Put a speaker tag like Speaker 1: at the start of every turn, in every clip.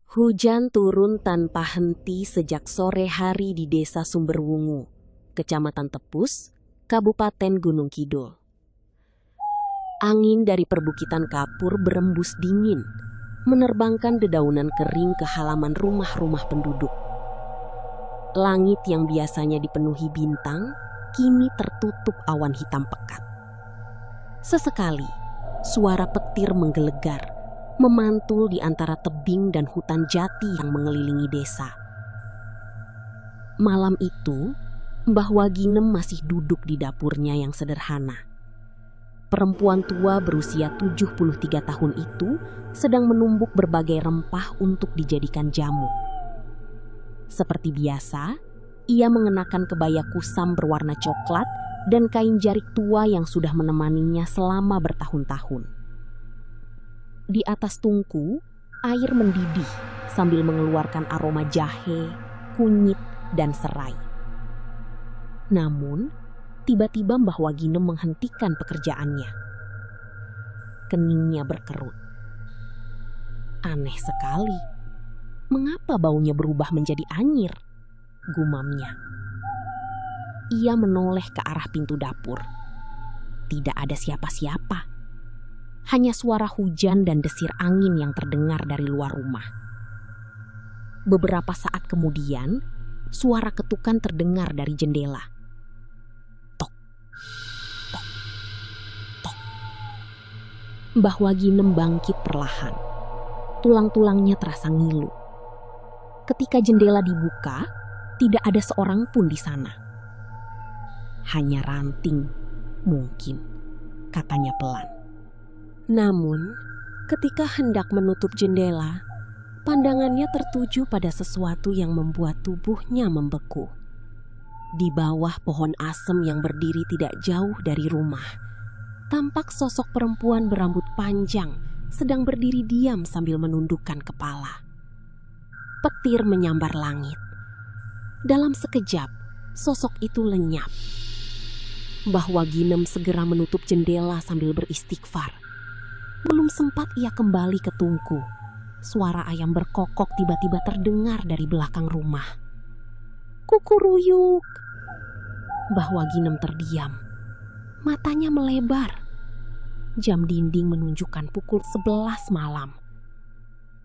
Speaker 1: Hujan turun tanpa henti sejak sore hari di Desa Sumberwungu, Kecamatan Tepus, Kabupaten Gunung Kidul. Angin dari perbukitan kapur berembus dingin, menerbangkan dedaunan kering ke halaman rumah-rumah penduduk. Langit yang biasanya dipenuhi bintang, kini tertutup awan hitam pekat. Sesekali, suara petir menggelegar, memantul di antara tebing dan hutan jati yang mengelilingi desa. Malam itu, Mbah Waginem masih duduk di dapurnya yang sederhana. Perempuan tua berusia 73 tahun itu sedang menumbuk berbagai rempah untuk dijadikan jamu. Seperti biasa, ia mengenakan kebaya kusam berwarna coklat dan kain jarik tua yang sudah menemaninya selama bertahun-tahun. Di atas tungku, air mendidih sambil mengeluarkan aroma jahe, kunyit, dan serai. Namun, tiba-tiba Mbah Waginem menghentikan pekerjaannya. Keningnya berkerut. Aneh sekali. Mengapa baunya berubah menjadi anyir? Gumamnya. Ia menoleh ke arah pintu dapur. Tidak ada siapa-siapa. Hanya suara hujan dan desir angin yang terdengar dari luar rumah. Beberapa saat kemudian, suara ketukan terdengar dari jendela. Tok, tok, tok. Mbah Waginem bangkit perlahan. Tulang-tulangnya terasa ngilu. Ketika jendela dibuka, tidak ada seorang pun di sana. Hanya ranting, mungkin, katanya pelan. Namun, ketika hendak menutup jendela, pandangannya tertuju pada sesuatu yang membuat tubuhnya membeku. Di bawah pohon asem yang berdiri tidak jauh dari rumah, tampak sosok perempuan berambut panjang sedang berdiri diam sambil menundukkan kepala. Petir menyambar langit. Dalam sekejap, sosok itu lenyap. Mbah Waginem segera menutup jendela sambil beristighfar. Belum sempat ia kembali ke tungku, suara ayam berkokok tiba-tiba terdengar dari belakang rumah. Kukuruyuk. Mbah Waginem terdiam. Matanya melebar. Jam dinding menunjukkan pukul 11 malam.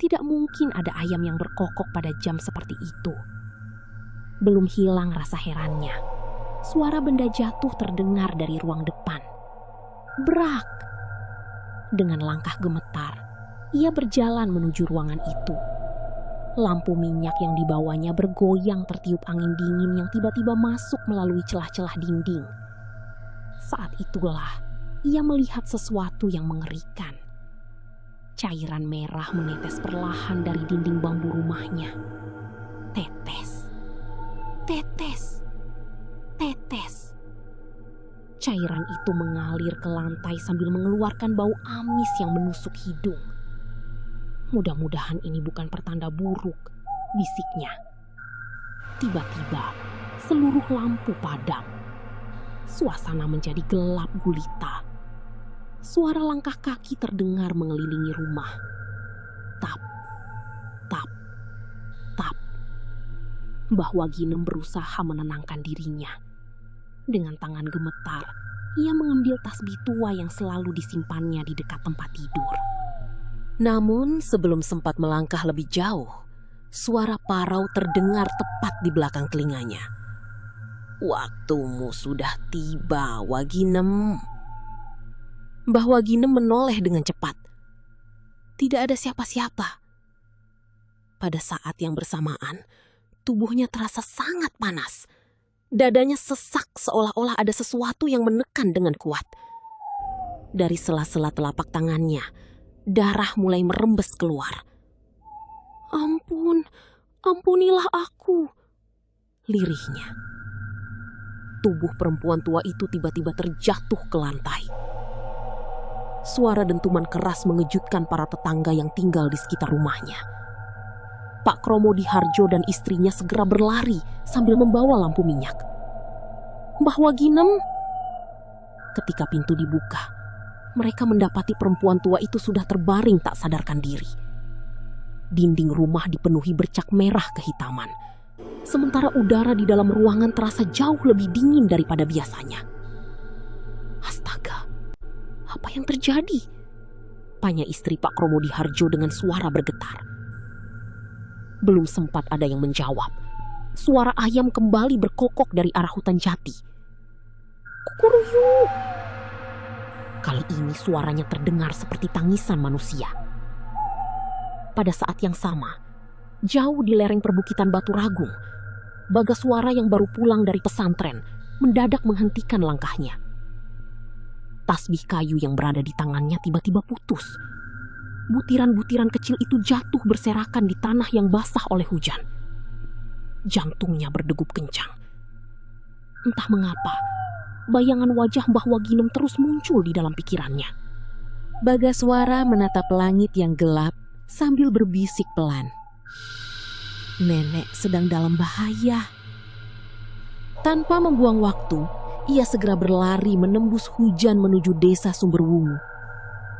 Speaker 1: Tidak mungkin ada ayam yang berkokok pada jam seperti itu. Belum hilang rasa herannya. Suara benda jatuh terdengar dari ruang depan. Brak! Dengan langkah gemetar, ia berjalan menuju ruangan itu. Lampu minyak yang dibawanya bergoyang tertiup angin dingin yang tiba-tiba masuk melalui celah-celah dinding. Saat itulah, ia melihat sesuatu yang mengerikan. Cairan merah menetes perlahan dari dinding bambu rumahnya. Tetes, tetes, tetes. Cairan itu mengalir ke lantai sambil mengeluarkan bau amis yang menusuk hidung. Mudah-mudahan ini bukan pertanda buruk, bisiknya. Tiba-tiba, seluruh lampu padam. Suasana menjadi gelap gulita. Suara langkah kaki terdengar mengelilingi rumah. Tap, tap, tap. Mbah Waginem berusaha menenangkan dirinya. Dengan tangan gemetar, ia mengambil tasbih tua yang selalu disimpannya di dekat tempat tidur. Namun sebelum sempat melangkah lebih jauh, suara parau terdengar tepat di belakang telinganya. Waktumu sudah tiba, Waginem. Mbah Waginem menoleh dengan cepat. Tidak ada siapa-siapa. Pada saat yang bersamaan, tubuhnya terasa sangat panas. Dadanya sesak seolah-olah ada sesuatu yang menekan dengan kuat. Dari sela-sela telapak tangannya, darah mulai merembes keluar. Ampun, ampunilah aku, lirihnya. Tubuh perempuan tua itu tiba-tiba terjatuh ke lantai. Suara dentuman keras mengejutkan para tetangga yang tinggal di sekitar rumahnya. Pak Kromo Diharjo dan istrinya segera berlari sambil membawa lampu minyak. Mbah Waginem. Ketika pintu dibuka, mereka mendapati perempuan tua itu sudah terbaring tak sadarkan diri. Dinding rumah dipenuhi bercak merah kehitaman. Sementara udara di dalam ruangan terasa jauh lebih dingin daripada biasanya. Astaga, apa yang terjadi? Tanya istri Pak Kromodiharjo dengan suara bergetar. Belum sempat ada yang menjawab, suara ayam kembali berkokok dari arah hutan jati. Kukuruyuk! Kali ini suaranya terdengar seperti tangisan manusia. Pada saat yang sama, jauh di lereng perbukitan Batu Ragung, Bagaswara yang baru pulang dari pesantren mendadak menghentikan langkahnya. Tasbih kayu yang berada di tangannya tiba-tiba putus. Butiran-butiran kecil itu jatuh berserakan di tanah yang basah oleh hujan. Jantungnya berdegup kencang. Entah mengapa, bayangan wajah Mbah Waginem terus muncul di dalam pikirannya.
Speaker 2: Bagaswara menatap langit yang gelap sambil berbisik pelan. Nenek sedang dalam bahaya. Tanpa membuang waktu, ia segera berlari menembus hujan menuju desa Sumberwungu,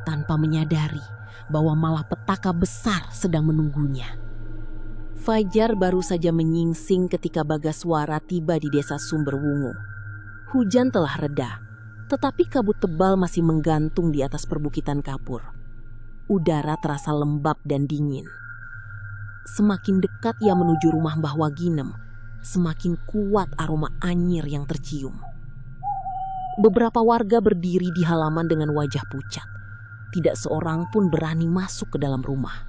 Speaker 2: tanpa menyadari bahwa malapetaka besar sedang menunggunya. Fajar baru saja menyingsing ketika Bagaswara tiba di desa Sumberwungu. Hujan telah reda, tetapi kabut tebal masih menggantung di atas perbukitan kapur. Udara terasa lembab dan dingin. Semakin dekat ia menuju rumah Mbah Waginem, semakin kuat aroma anyir yang tercium. Beberapa warga berdiri di halaman dengan wajah pucat. Tidak seorang pun berani masuk ke dalam rumah.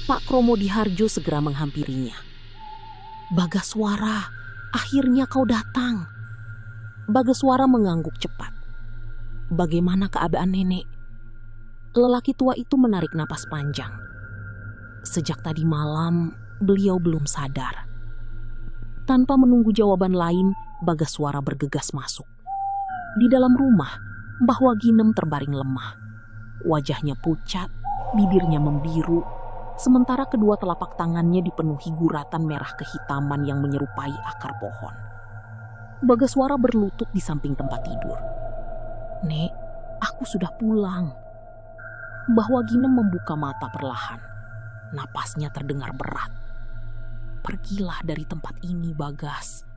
Speaker 2: Pak Kromodiharjo segera menghampirinya. Bagaswara, akhirnya kau datang. Bagaswara mengangguk cepat. Bagaimana keadaan nenek? Lelaki tua itu menarik napas panjang. Sejak tadi malam, beliau belum sadar. Tanpa menunggu jawaban lain, Bagaswara bergegas masuk. Di dalam rumah, Mbah Waginem terbaring lemah. Wajahnya pucat, bibirnya membiru, sementara kedua telapak tangannya dipenuhi guratan merah kehitaman yang menyerupai akar pohon. Bagaswara berlutut di samping tempat tidur. Nek, aku sudah pulang. Mbah Waginem membuka mata perlahan. Napasnya terdengar berat. Pergilah dari tempat ini, Bagas.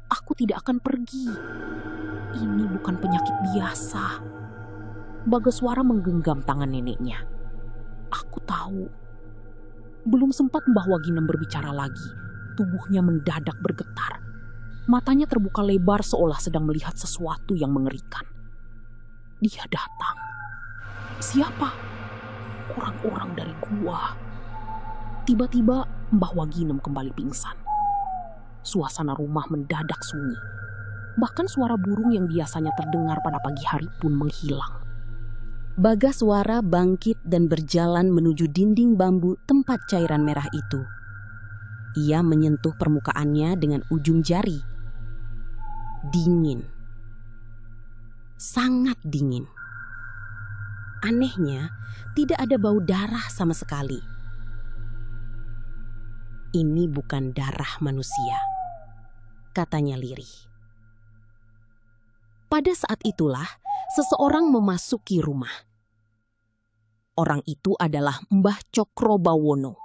Speaker 2: Aku tidak akan pergi. Ini bukan penyakit biasa. Bagaswara menggenggam tangan neneknya. Aku tahu. Belum sempat Mbah Waginem berbicara lagi, tubuhnya mendadak bergetar. Matanya terbuka lebar seolah sedang melihat sesuatu yang mengerikan. Dia datang. Siapa? Orang-orang dari gua. Tiba-tiba Mbah Waginem kembali pingsan. Suasana rumah mendadak sunyi. Bahkan suara burung yang biasanya terdengar pada pagi hari pun menghilang. Bagaswara bangkit dan berjalan menuju dinding bambu tempat cairan merah itu. Ia menyentuh permukaannya dengan ujung jari. Dingin. Sangat dingin. Anehnya, tidak ada bau darah sama sekali. Ini bukan darah manusia, katanya lirih. Pada saat itulah, seseorang memasuki rumah. Orang itu adalah Mbah Cokrobawono,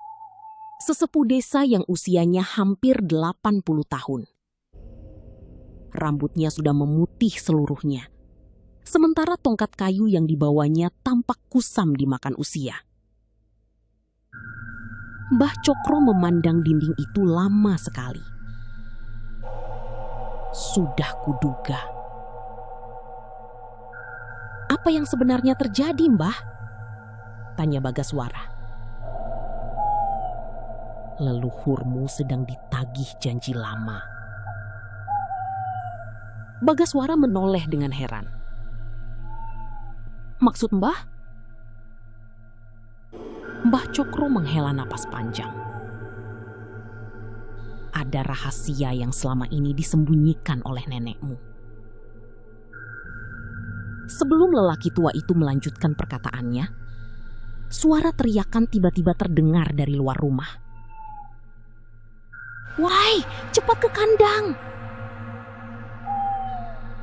Speaker 2: sesepuh desa yang usianya hampir 80 tahun. Rambutnya sudah memutih seluruhnya, sementara tongkat kayu yang dibawanya tampak kusam dimakan usia. Mbah Cokro memandang dinding itu lama sekali. Sudah kuduga. Apa yang sebenarnya terjadi, Mbah? Tanya Bagaswara. Leluhurmu sedang ditagih janji lama. Bagaswara menoleh dengan heran. Maksud Mbah? Mbah Cokro menghela napas panjang. Ada rahasia yang selama ini disembunyikan oleh nenekmu. Sebelum lelaki tua itu melanjutkan perkataannya, suara teriakan tiba-tiba terdengar dari luar rumah. Wai, cepat ke kandang!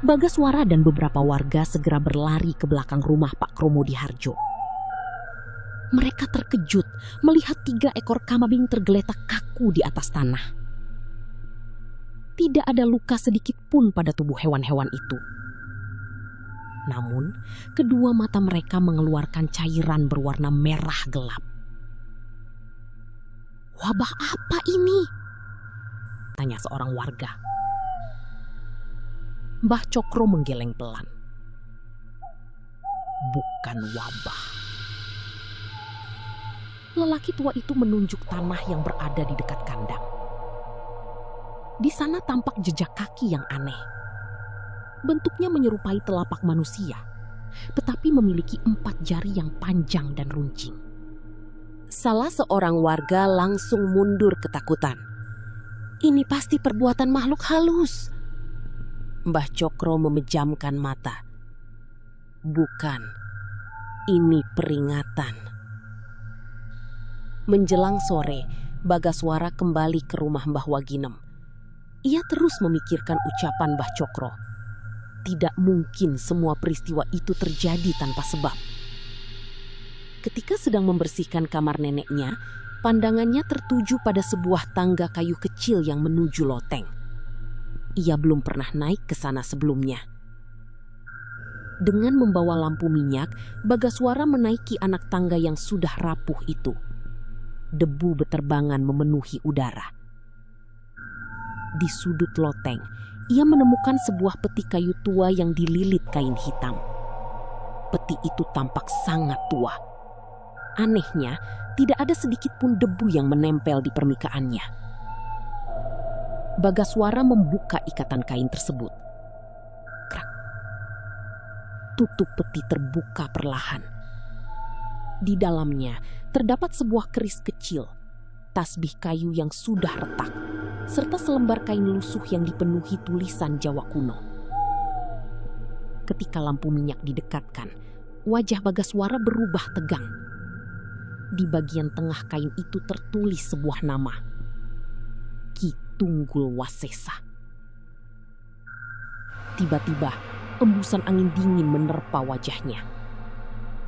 Speaker 2: Bagaswara dan beberapa warga segera berlari ke belakang rumah Pak Kromodiharjo. Mereka terkejut melihat 3 ekor kambing tergeletak kaku di atas tanah. Tidak ada luka sedikit pun pada tubuh hewan-hewan itu. Namun, kedua mata mereka mengeluarkan cairan berwarna merah gelap. "Wabah apa ini?" tanya seorang warga. Mbah Cokro menggeleng pelan. "Bukan wabah." Lelaki tua itu menunjuk tanah yang berada di dekat kandang. Di sana tampak jejak kaki yang aneh. Bentuknya menyerupai telapak manusia, tetapi memiliki 4 jari yang panjang dan runcing. Salah seorang warga langsung mundur ketakutan. "Ini pasti perbuatan makhluk halus." Mbah Cokro memejamkan mata. "Bukan, ini peringatan." Menjelang sore, Bagaswara kembali ke rumah Mbah Waginem. Ia terus memikirkan ucapan Mbah Cokro. Tidak mungkin semua peristiwa itu terjadi tanpa sebab. Ketika sedang membersihkan kamar neneknya, pandangannya tertuju pada sebuah tangga kayu kecil yang menuju loteng. Ia belum pernah naik ke sana sebelumnya. Dengan membawa lampu minyak, Bagaswara menaiki anak tangga yang sudah rapuh itu. Debu beterbangan memenuhi udara. Di sudut loteng, ia menemukan sebuah peti kayu tua yang dililit kain hitam. Peti itu tampak sangat tua. Anehnya, tidak ada sedikit pun debu yang menempel di permukaannya. Bagaswara membuka ikatan kain tersebut. Krak. Tutup peti terbuka perlahan. Di dalamnya terdapat sebuah keris kecil, tasbih kayu yang sudah retak, serta selembar kain lusuh yang dipenuhi tulisan Jawa kuno. Ketika lampu minyak didekatkan, wajah Bagaswara berubah tegang. Di bagian tengah kain itu tertulis sebuah nama, Ki Tunggul Wasesa. Tiba-tiba, embusan angin dingin menerpa wajahnya.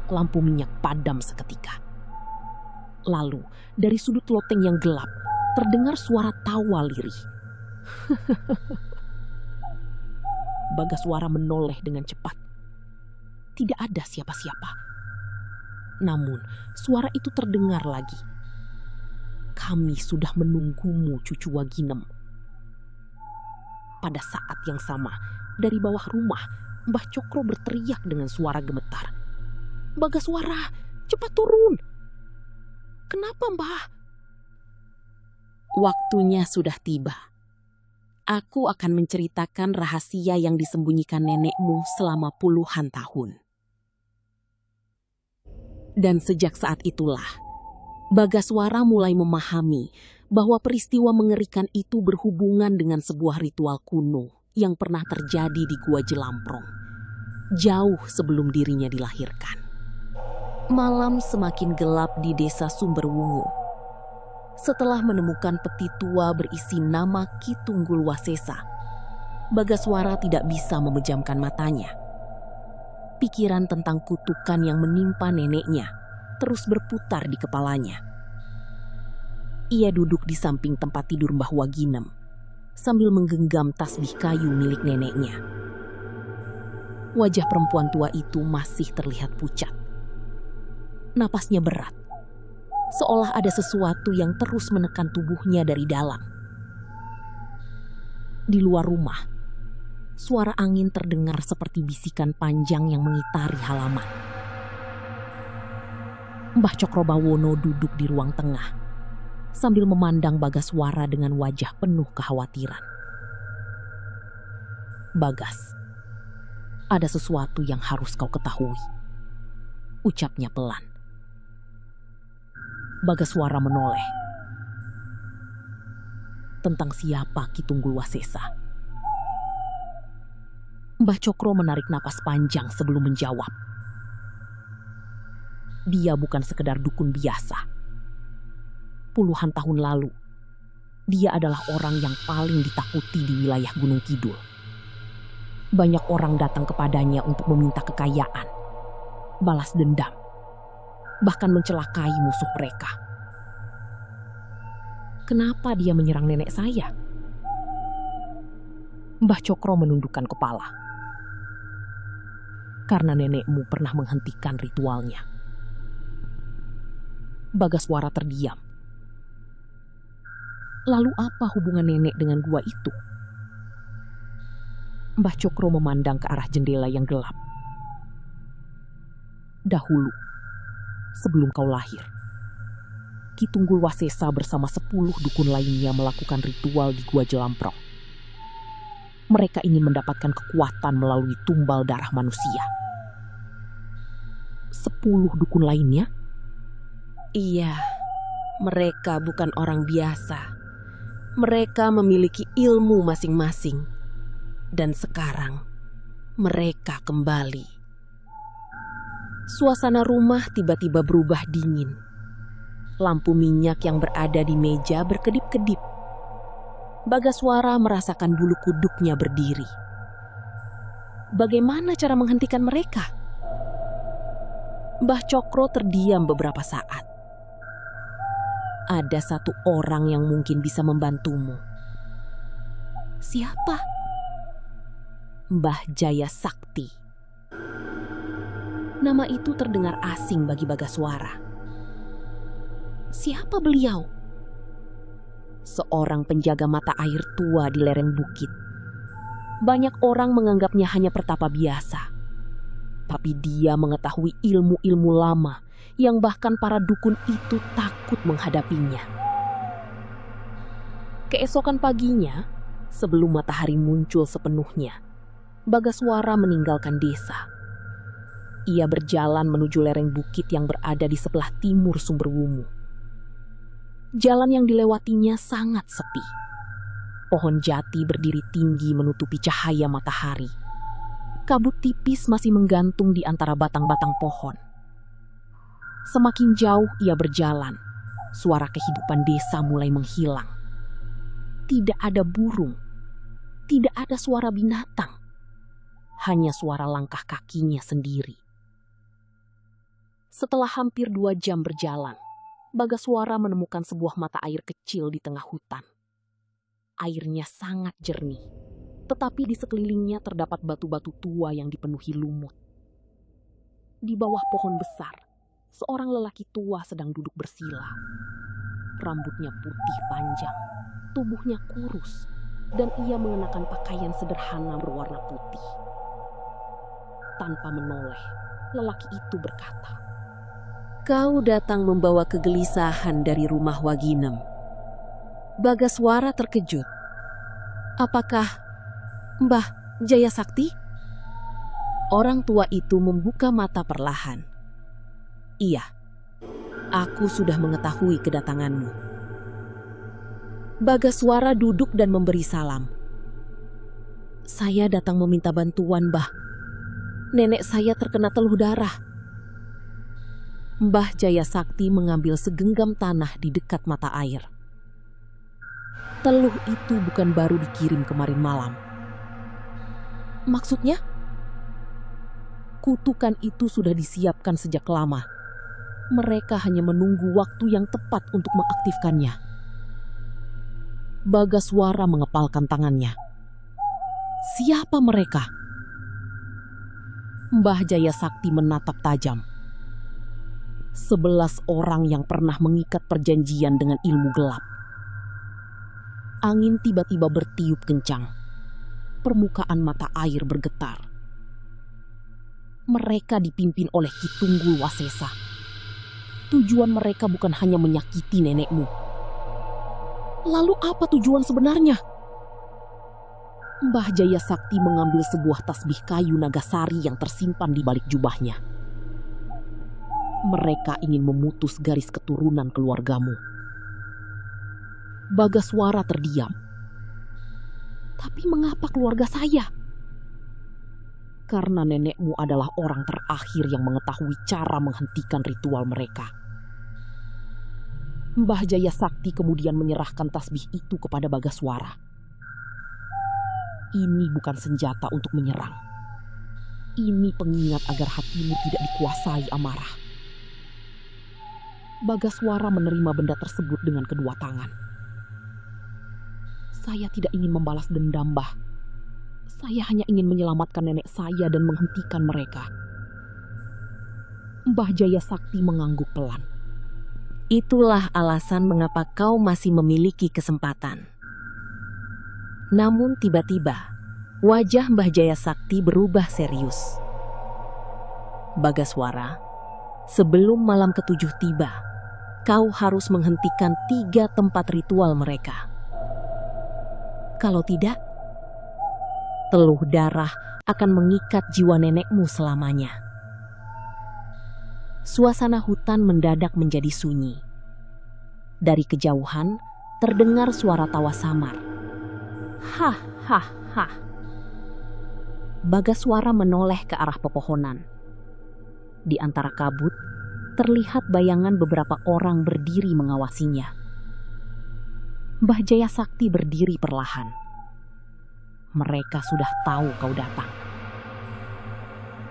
Speaker 2: Lampu minyak padam seketika. Lalu, dari sudut loteng yang gelap, terdengar suara tawa lirih. Bagaswara menoleh dengan cepat. Tidak ada siapa-siapa. Namun, suara itu terdengar lagi. "Kami sudah menunggumu, cucu Waginem." Pada saat yang sama, dari bawah rumah, Mbah Cokro berteriak dengan suara gemetar. "Bagaswara, cepat turun!" "Kenapa, Mbah?" "Waktunya sudah tiba. Aku akan menceritakan rahasia yang disembunyikan nenekmu selama puluhan tahun." Dan sejak saat itulah, Bagaswara mulai memahami bahwa peristiwa mengerikan itu berhubungan dengan sebuah ritual kuno yang pernah terjadi di Gua Jelamprong, jauh sebelum dirinya dilahirkan. Malam semakin gelap di desa Sumberwungu. Setelah menemukan peti tua berisi nama Ki Tunggul Wasesa, Bagaswara tidak bisa memejamkan matanya. Pikiran tentang kutukan yang menimpa neneknya terus berputar di kepalanya. Ia duduk di samping tempat tidur Mbah Waginem sambil menggenggam tasbih kayu milik neneknya. Wajah perempuan tua itu masih terlihat pucat. Napasnya berat, seolah ada sesuatu yang terus menekan tubuhnya dari dalam. Di luar rumah, suara angin terdengar seperti bisikan panjang yang mengitari halaman. Mbah Cokrobawono duduk di ruang tengah sambil memandang Bagaswara dengan wajah penuh kekhawatiran. "Bagas, ada sesuatu yang harus kau ketahui," ucapnya pelan. Bagaswara menoleh. "Tentang siapa Ki Tunggul Wasesa?" Mbah Cokro menarik napas panjang sebelum menjawab. "Dia bukan sekedar dukun biasa. Puluhan tahun lalu, dia adalah orang yang paling ditakuti di wilayah Gunung Kidul. Banyak orang datang kepadanya untuk meminta kekayaan, balas dendam.
Speaker 1: bahkan mencelakai musuh mereka. Kenapa dia menyerang nenek saya? Mbah Cokro menundukkan kepala. Karena nenekmu pernah menghentikan ritualnya. Bagaswara terdiam. Lalu apa hubungan nenek dengan gua itu? Mbah Cokro memandang ke arah jendela yang gelap. Dahulu, sebelum kau lahir, Ki Tunggul Wasesa bersama 10 dukun lainnya melakukan ritual di Gua Jelamprong. Mereka ingin mendapatkan kekuatan melalui tumbal darah manusia. 10 dukun lainnya?
Speaker 2: Iya, mereka bukan orang biasa. Mereka memiliki ilmu masing-masing. Dan sekarang, mereka kembali. Suasana rumah tiba-tiba berubah dingin. Lampu minyak yang berada di meja berkedip-kedip. Bagaswara merasakan bulu kuduknya berdiri. Bagaimana cara menghentikan mereka? Mbah Cokro terdiam beberapa saat. Ada satu orang yang mungkin bisa membantumu. Siapa? Mbah Jaya Sakti. Nama itu terdengar asing bagi Bagaswara. Siapa beliau? Seorang penjaga mata air tua di lereng bukit. Banyak orang menganggapnya hanya pertapa biasa. Tapi dia mengetahui ilmu-ilmu lama yang bahkan para dukun itu takut menghadapinya. Keesokan paginya, sebelum matahari muncul sepenuhnya, Bagaswara meninggalkan desa. Ia berjalan menuju lereng bukit yang berada di sebelah timur Sumberwumu. Jalan yang dilewatinya sangat sepi. Pohon jati berdiri tinggi menutupi cahaya matahari. Kabut tipis masih menggantung di antara batang-batang pohon. Semakin jauh ia berjalan, suara kehidupan desa mulai menghilang. Tidak ada burung, tidak ada suara binatang, hanya suara langkah kakinya sendiri. Setelah hampir 2 jam berjalan, Bagaswara menemukan sebuah mata air kecil di tengah hutan. Airnya sangat jernih, tetapi di sekelilingnya terdapat batu-batu tua yang dipenuhi lumut. Di bawah pohon besar, seorang lelaki tua sedang duduk bersila. Rambutnya putih panjang, tubuhnya kurus, dan ia mengenakan pakaian sederhana berwarna putih. Tanpa menoleh, lelaki itu berkata, "Kau datang membawa kegelisahan dari rumah Waginem." Bagaswara terkejut. "Apakah Mbah Jaya Sakti?" Orang tua itu membuka mata perlahan. "Iya, aku sudah mengetahui kedatanganmu." Bagaswara duduk dan memberi salam. "Saya datang meminta bantuan, Mbah. Nenek saya terkena teluh darah." Mbah Jaya Sakti mengambil segenggam tanah di dekat mata air. "Teluh itu bukan baru dikirim kemarin malam." "Maksudnya?" "Kutukan itu sudah disiapkan sejak lama. Mereka hanya menunggu waktu yang tepat untuk mengaktifkannya." Bagaswara mengepalkan tangannya. "Siapa mereka?" Mbah Jaya Sakti menatap tajam. 11 orang yang pernah mengikat perjanjian dengan ilmu gelap. Angin tiba-tiba bertiup kencang. Permukaan mata air bergetar. Mereka dipimpin oleh Ki Tunggul Wasesa. Tujuan mereka bukan hanya menyakiti nenekmu. Lalu apa tujuan sebenarnya? Mbah Jaya Sakti mengambil sebuah tasbih kayu nagasari yang tersimpan di balik jubahnya. "Mereka ingin memutus garis keturunan keluargamu." Bagaswara terdiam. "Tapi mengapa keluarga saya?" "Karena nenekmu adalah orang terakhir yang mengetahui cara menghentikan ritual mereka." Mbah Jaya Sakti kemudian menyerahkan tasbih itu kepada Bagaswara. "Ini bukan senjata untuk menyerang. Ini pengingat agar hatimu tidak dikuasai amarah. Bagaswara menerima benda tersebut dengan kedua tangan. Saya tidak ingin membalas dendam, Mbah. Saya hanya ingin menyelamatkan nenek saya dan menghentikan mereka. Mbah Jaya Sakti mengangguk pelan.
Speaker 1: Itulah alasan mengapa kau masih memiliki kesempatan. Namun tiba-tiba, wajah Mbah Jaya Sakti berubah serius. Bagaswara, sebelum malam ketujuh tiba, kau harus menghentikan 3 tempat ritual mereka. Kalau tidak, teluh darah akan mengikat jiwa nenekmu selamanya. Suasana hutan mendadak menjadi sunyi. Dari kejauhan terdengar suara tawa samar. Hah, hah, hah. Bagaswara menoleh ke arah pepohonan. Di antara kabut, terlihat bayangan beberapa orang berdiri mengawasinya. Mbah Jaya Sakti berdiri perlahan. Mereka sudah tahu kau datang.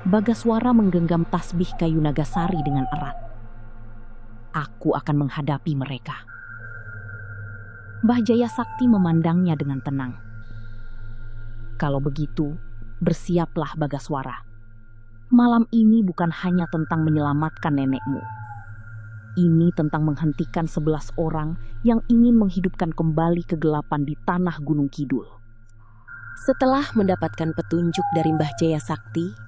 Speaker 1: Bagaswara menggenggam tasbih kayu nagasari dengan erat. Aku akan menghadapi mereka. Mbah Jaya Sakti memandangnya dengan tenang. Kalau begitu, bersiaplah Bagaswara. Malam ini bukan hanya tentang menyelamatkan nenekmu. Ini tentang menghentikan 11 orang yang ingin menghidupkan kembali kegelapan di tanah Gunung Kidul. Setelah mendapatkan petunjuk dari Mbah Jaya Sakti,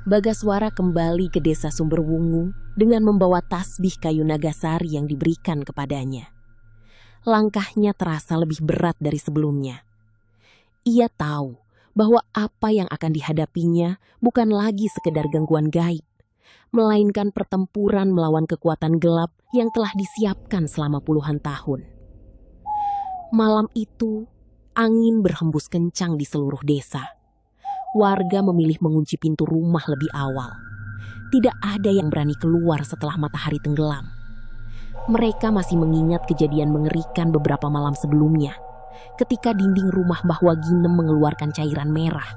Speaker 1: Bagaswara kembali ke desa Sumberwungu dengan membawa tasbih kayu nagasari yang diberikan kepadanya. Langkahnya terasa lebih berat dari sebelumnya. Ia tahu bahwa apa yang akan dihadapinya bukan lagi sekedar gangguan gaib, melainkan pertempuran melawan kekuatan gelap yang telah disiapkan selama puluhan tahun. Malam itu, angin berhembus kencang di seluruh desa. Warga memilih mengunci pintu rumah lebih awal. Tidak ada yang berani keluar setelah matahari tenggelam. Mereka masih mengingat kejadian mengerikan beberapa malam sebelumnya, ketika dinding rumah Mbah Waginem mengeluarkan cairan merah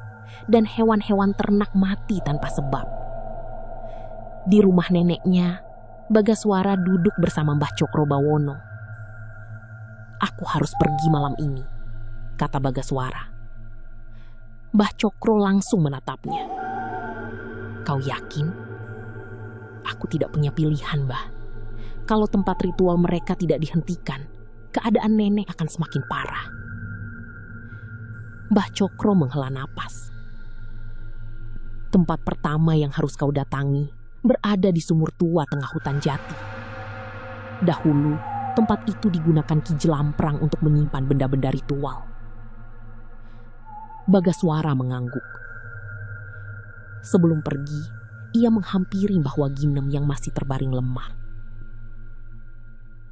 Speaker 1: dan hewan-hewan ternak mati tanpa sebab. Di rumah neneknya, Bagaswara duduk bersama Mbah Cokrobawono. Aku harus pergi malam ini, kata Bagaswara. Mbah Cokro langsung menatapnya. Kau yakin? Aku tidak punya pilihan, Mbah. Kalau tempat ritual mereka tidak dihentikan, keadaan nenek akan semakin parah. Mbah Cokro menghela napas. Tempat pertama yang harus kau datangi berada di sumur tua tengah hutan jati. Dahulu, tempat itu digunakan Ki Jelamprang untuk menyimpan benda-benda ritual. Bagaswara mengangguk. Sebelum pergi, ia menghampiri Mbah Waginem yang masih terbaring lemah.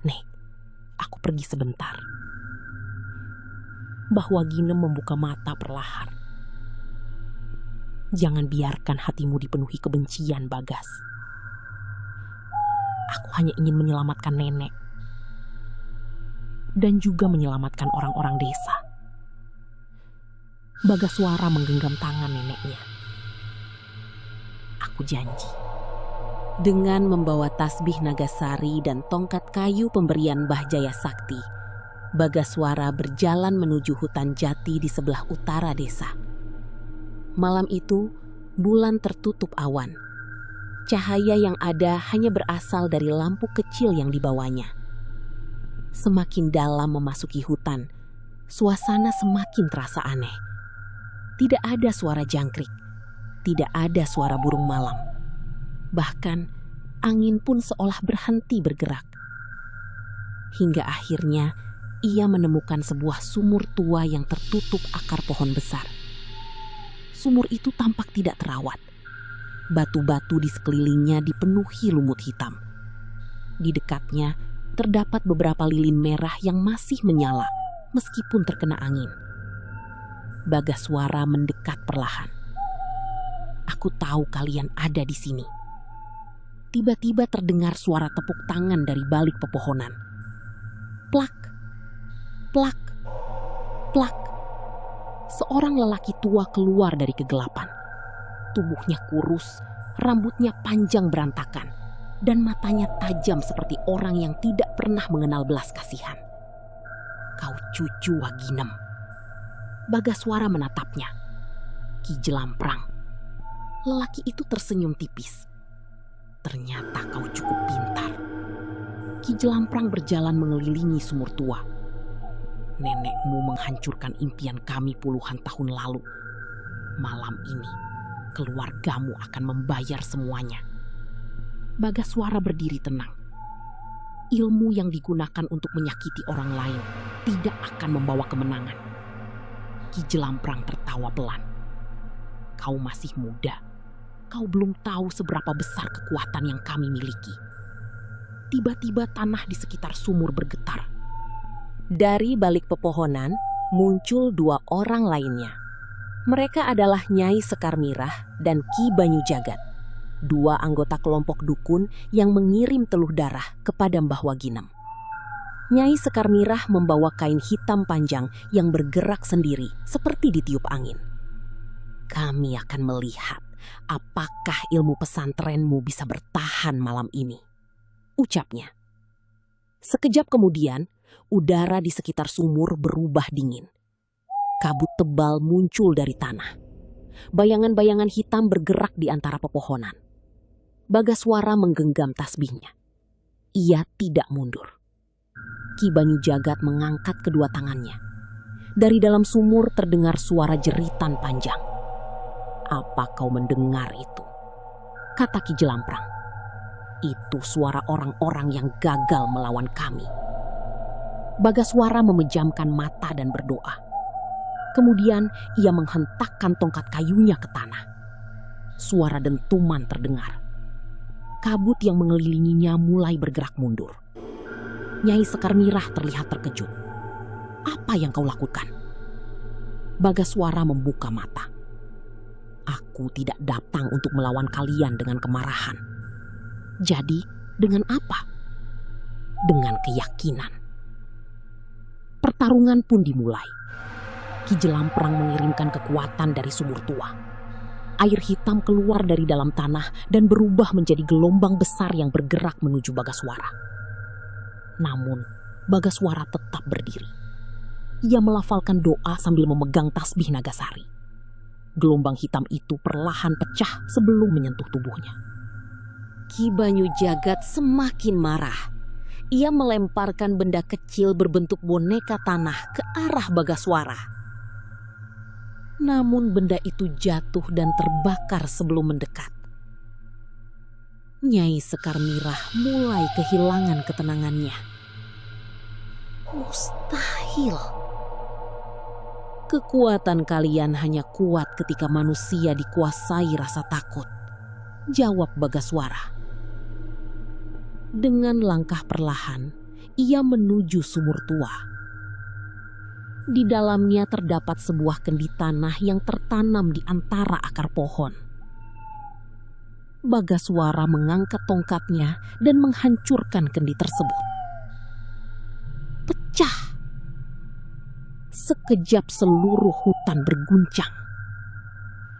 Speaker 1: Nek, aku pergi sebentar. Mbah Waginem membuka mata perlahan. Jangan biarkan hatimu dipenuhi kebencian, Bagas. Aku hanya ingin menyelamatkan nenek. Dan juga menyelamatkan orang-orang desa. Bagaswara menggenggam tangan neneknya. Aku janji. Dengan membawa tasbih nagasari dan tongkat kayu pemberian Mbah Jaya Sakti, Bagaswara berjalan menuju hutan jati di sebelah utara desa. Malam itu, bulan tertutup awan. Cahaya yang ada hanya berasal dari lampu kecil yang dibawanya. Semakin dalam memasuki hutan, suasana semakin terasa aneh. Tidak ada suara jangkrik, tidak ada suara burung malam. Bahkan, angin pun seolah berhenti bergerak. Hingga akhirnya, ia menemukan sebuah sumur tua yang tertutup akar pohon besar. Sumur itu tampak tidak terawat. Batu-batu di sekelilingnya dipenuhi lumut hitam. Di dekatnya terdapat beberapa lilin merah yang masih menyala meskipun terkena angin. Bagaswara mendekat perlahan. Aku tahu kalian ada di sini. Tiba-tiba terdengar suara tepuk tangan dari balik pepohonan. Plak, plak, plak. Seorang lelaki tua keluar dari kegelapan. Tubuhnya kurus, rambutnya panjang berantakan, dan matanya tajam seperti orang yang tidak pernah mengenal belas kasihan. "Kau cucu Waginem." Bagaswara menatapnya. "Ki Jelamprang." Lelaki itu tersenyum tipis. "Ternyata kau cukup pintar." Ki Jelamprang berjalan mengelilingi sumur tua. "Nenekmu menghancurkan impian kami puluhan tahun lalu. Malam ini, keluargamu akan membayar semuanya." Bagaswara berdiri tenang. Ilmu yang digunakan untuk menyakiti orang lain tidak akan membawa kemenangan. Ki Jelamprang tertawa pelan. "Kau masih muda. Kau belum tahu seberapa besar kekuatan yang kami miliki." Tiba-tiba tanah di sekitar sumur bergetar. Dari balik pepohonan muncul 2 orang lainnya. Mereka adalah Nyai Sekar Mirah dan Ki Banyu Jagat, 2 anggota kelompok dukun yang mengirim teluh darah kepada Mbah Waginem. Nyai Sekar Mirah membawa kain hitam panjang yang bergerak sendiri seperti ditiup angin. "Kami akan melihat apakah ilmu pesantrenmu bisa bertahan malam ini," ucapnya. Sekejap kemudian, udara di sekitar sumur berubah dingin. Kabut tebal muncul dari tanah. Bayangan-bayangan hitam bergerak di antara pepohonan. Bagaswara menggenggam tasbihnya. Ia tidak mundur. Ki Banyu Jagat mengangkat kedua tangannya. Dari dalam sumur terdengar suara jeritan panjang. "Apa kau mendengar itu?" kata Ki Jelamprang. "Itu suara orang-orang yang gagal melawan kami." Bagaswara memejamkan mata dan berdoa. Kemudian ia menghentakkan tongkat kayunya ke tanah. Suara dentuman terdengar. Kabut yang mengelilinginya mulai bergerak mundur. Nyai Sekar Mirah terlihat terkejut. "Apa yang kau lakukan?" Bagaswara membuka mata. "Aku tidak datang untuk melawan kalian dengan kemarahan. Jadi, dengan apa? Dengan keyakinan." Pertarungan pun dimulai. Ki Jelamprang mengirimkan kekuatan dari sumur tua. Air hitam keluar dari dalam tanah dan berubah menjadi gelombang besar yang bergerak menuju Bagaswara. Namun, Bagaswara tetap berdiri. Ia melafalkan doa sambil memegang tasbih Nagasari. Gelombang hitam itu perlahan pecah sebelum menyentuh tubuhnya. Ki Banyu Jagat semakin marah. Ia melemparkan benda kecil berbentuk boneka tanah ke arah Bagaswara. Namun benda itu jatuh dan terbakar sebelum mendekat. Nyai Sekar Mirah mulai kehilangan ketenangannya. "Mustahil. Kekuatan kalian hanya kuat ketika manusia dikuasai rasa takut," jawab Bagaswara. Dengan langkah perlahan, ia menuju sumur tua. Di dalamnya terdapat sebuah kendi tanah yang tertanam di antara akar pohon. Bagaswara mengangkat tongkatnya dan menghancurkan kendi tersebut. Pecah. Sekejap seluruh hutan berguncang.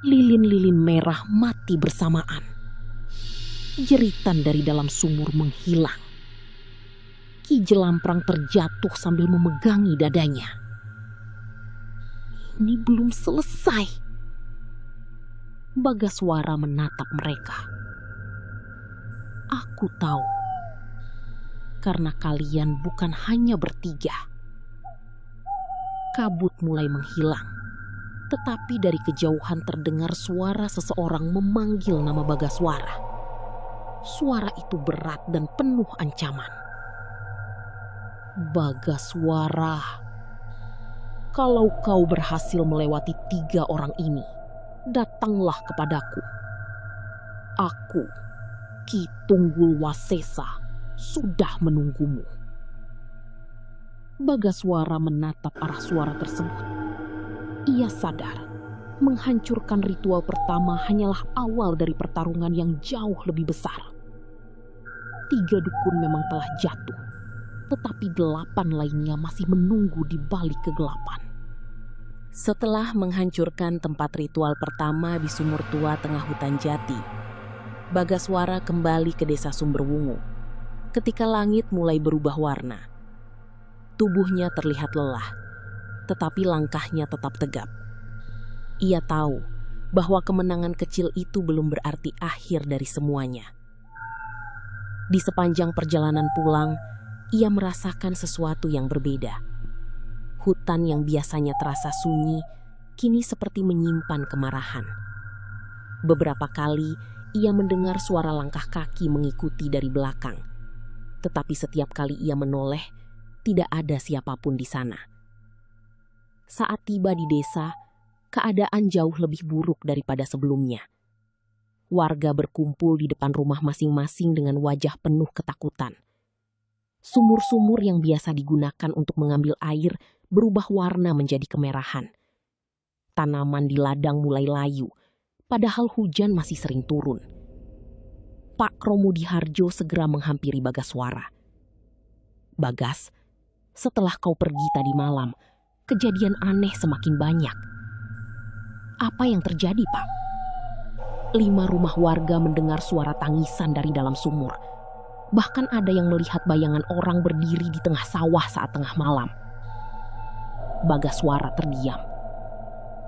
Speaker 1: Lilin-lilin merah mati bersamaan. Jeritan dari dalam sumur menghilang. Ki Jelamprang terjatuh sambil memegangi dadanya. Ini belum selesai. Bagaswara menatap mereka. "Aku tahu. Karena kalian bukan hanya bertiga." Kabut mulai menghilang. Tetapi dari kejauhan terdengar suara seseorang memanggil nama Bagaswara. Suara itu berat dan penuh ancaman. "Bagaswara, kalau kau berhasil melewati 3 orang ini, datanglah kepadaku. Aku, Ki Tunggul Wasesa, sudah menunggumu." Bagaswara menatap arah suara tersebut. Ia sadar, menghancurkan ritual pertama hanyalah awal dari pertarungan yang jauh lebih besar. 3 dukun memang telah jatuh, tetapi 8 lainnya masih menunggu di balik kegelapan. Setelah menghancurkan tempat ritual pertama di sumur tua tengah hutan jati,
Speaker 2: Bagaswara kembali ke desa Sumberwungu. Ketika langit mulai berubah warna, tubuhnya terlihat lelah, tetapi langkahnya tetap tegap. Ia tahu bahwa kemenangan kecil itu belum berarti akhir dari semuanya. Di sepanjang perjalanan pulang, ia merasakan sesuatu yang berbeda. Hutan yang biasanya terasa sunyi, kini seperti menyimpan kemarahan. Beberapa kali ia mendengar suara langkah kaki mengikuti dari belakang. Tetapi setiap kali ia menoleh, tidak ada siapapun di sana. Saat tiba di desa, keadaan jauh lebih buruk daripada sebelumnya. Warga berkumpul di depan rumah masing-masing dengan wajah penuh ketakutan. Sumur-sumur yang biasa digunakan untuk mengambil air berubah warna menjadi kemerahan. Tanaman di ladang mulai layu, padahal hujan masih sering turun. Pak Kromudiharjo segera menghampiri Bagaswara. "Bagas, setelah kau pergi tadi malam, kejadian aneh semakin banyak." "Apa yang terjadi, Pak?" 5 rumah warga mendengar suara tangisan dari dalam sumur. Bahkan ada yang melihat bayangan orang berdiri di tengah sawah saat tengah malam. Bagaswara terdiam.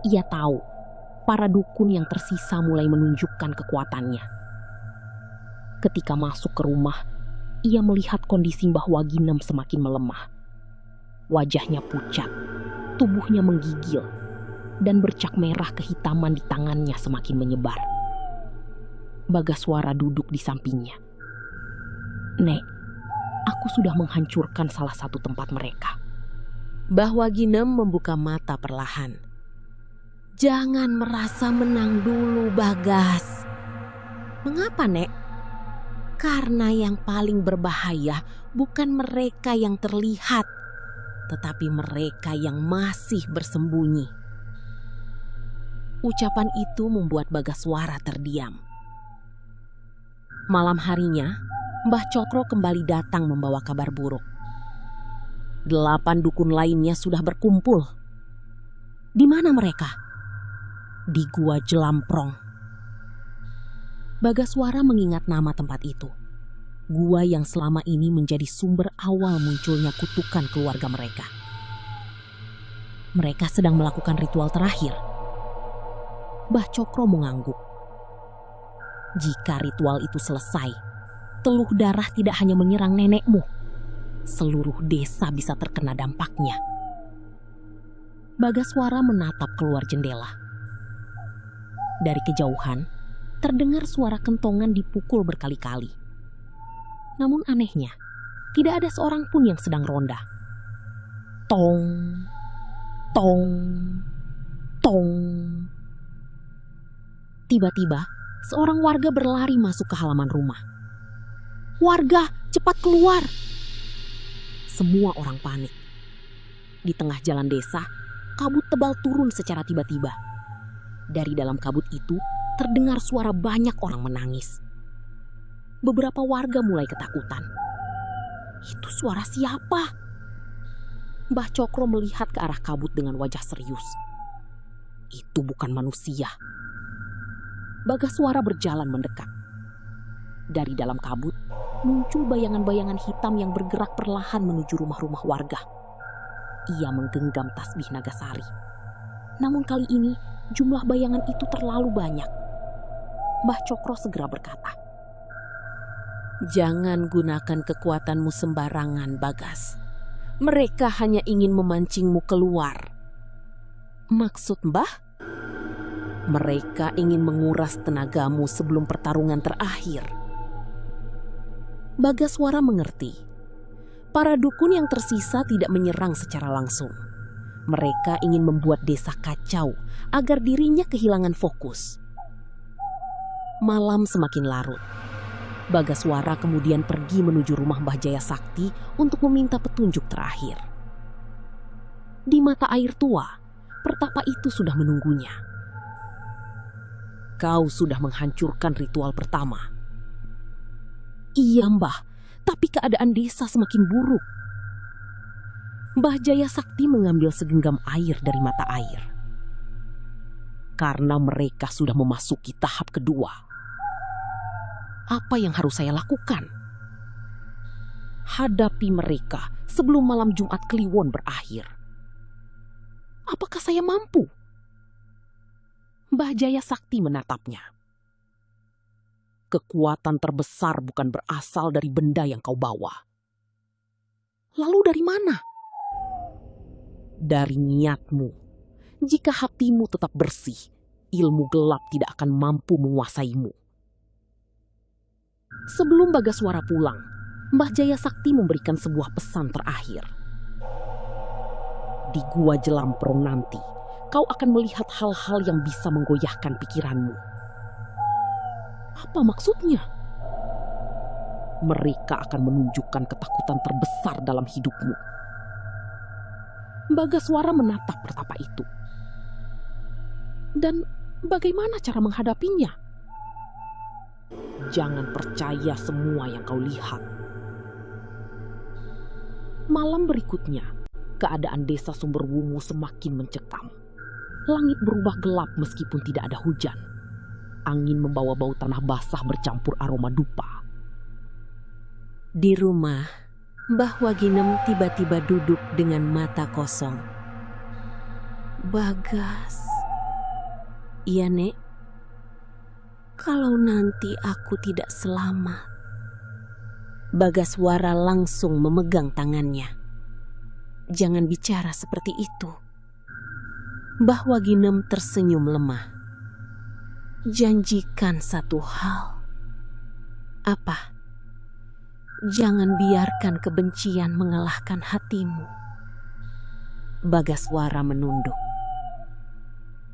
Speaker 2: Ia tahu para dukun yang tersisa mulai menunjukkan kekuatannya. Ketika masuk ke rumah, ia melihat kondisi Mbah Waginem semakin melemah. Wajahnya pucat, tubuhnya menggigil, dan bercak merah kehitaman di tangannya semakin menyebar. Bagaswara duduk di sampingnya. "Nek, aku sudah menghancurkan salah satu tempat mereka." Mbah Waginem membuka mata perlahan. "Jangan merasa menang dulu, Bagas." "Mengapa, Nek?" "Karena yang paling berbahaya bukan mereka yang terlihat, tetapi mereka yang masih bersembunyi." Ucapan itu membuat Bagaswara terdiam. Malam harinya, Mbah Cokro kembali datang membawa kabar buruk. 8 dukun lainnya sudah berkumpul. "Di mana mereka?" "Di Gua Jelamprong." Bagaswara mengingat nama tempat itu. Gua yang selama ini menjadi sumber awal munculnya kutukan keluarga mereka. Mereka sedang melakukan ritual terakhir. Mbah Cokro mengangguk. Jika ritual itu selesai, teluh darah tidak hanya menyerang nenekmu. Seluruh desa bisa terkena dampaknya. Bagaswara menatap keluar jendela. Dari kejauhan, terdengar suara kentongan dipukul berkali-kali. Namun anehnya, tidak ada seorang pun yang sedang ronda. Tong, tong, tong. Tiba-tiba, seorang warga berlari masuk ke halaman rumah. "Warga, cepat keluar!" Semua orang panik. Di tengah jalan desa, kabut tebal turun secara tiba-tiba. Dari dalam kabut itu, terdengar suara banyak orang menangis. Beberapa warga mulai ketakutan. "Itu suara siapa?" Mbah Cokro melihat ke arah kabut dengan wajah serius. "Itu bukan manusia." Bagaswara berjalan mendekat. Dari dalam kabut, muncul bayangan-bayangan hitam yang bergerak perlahan menuju rumah-rumah warga. Ia menggenggam tasbih Nagasari. Namun kali ini, jumlah bayangan itu terlalu banyak. Mbah Cokro segera berkata, "Jangan gunakan kekuatanmu sembarangan, Bagas. Mereka hanya ingin memancingmu keluar." "Maksud Mbah?" "Mereka ingin menguras tenagamu sebelum pertarungan terakhir." Bagaswara mengerti. Para dukun yang tersisa tidak menyerang secara langsung. Mereka ingin membuat desa kacau agar dirinya kehilangan fokus. Malam semakin larut. Bagaswara kemudian pergi menuju rumah Mbah Jaya Sakti untuk meminta petunjuk terakhir. Di mata air tua, pertapa itu sudah menunggunya. "Kau sudah menghancurkan ritual pertama." "Iya, Mbah, tapi keadaan desa semakin buruk." Mbah Jaya Sakti mengambil segenggam air dari mata air. "Karena mereka sudah memasuki tahap kedua." Apa yang harus saya lakukan? Hadapi mereka sebelum malam Jumat Kliwon berakhir. Apakah saya mampu? Mbah Jaya Sakti menatapnya. Kekuatan terbesar bukan berasal dari benda yang kau bawa. Lalu dari mana? Dari niatmu. Jika hatimu tetap bersih, ilmu gelap tidak akan mampu menguasaimu. Sebelum Bagaswara pulang, Mbah Jaya Sakti memberikan sebuah pesan terakhir. Di Gua Jelamprong nanti, kau akan melihat hal-hal yang bisa menggoyahkan pikiranmu. Apa maksudnya? Mereka akan menunjukkan ketakutan terbesar dalam hidupmu. Bagaswara menatap pertapa itu. Dan bagaimana cara menghadapinya? Jangan percaya semua yang kau lihat. Malam berikutnya, keadaan desa Sumberwungu semakin mencekam. Langit berubah gelap meskipun tidak ada hujan. Angin membawa bau tanah basah bercampur aroma dupa.
Speaker 1: Di rumah, Mbah Waginem tiba-tiba duduk dengan mata kosong. Bagas. Iya, Nek. Kalau nanti aku tidak selamat. Bagaswara langsung memegang tangannya. Jangan bicara seperti itu. Mbah Waginem tersenyum lemah. Janjikan satu hal. Apa? Jangan biarkan kebencian mengalahkan hatimu. Bagaswara menunduk.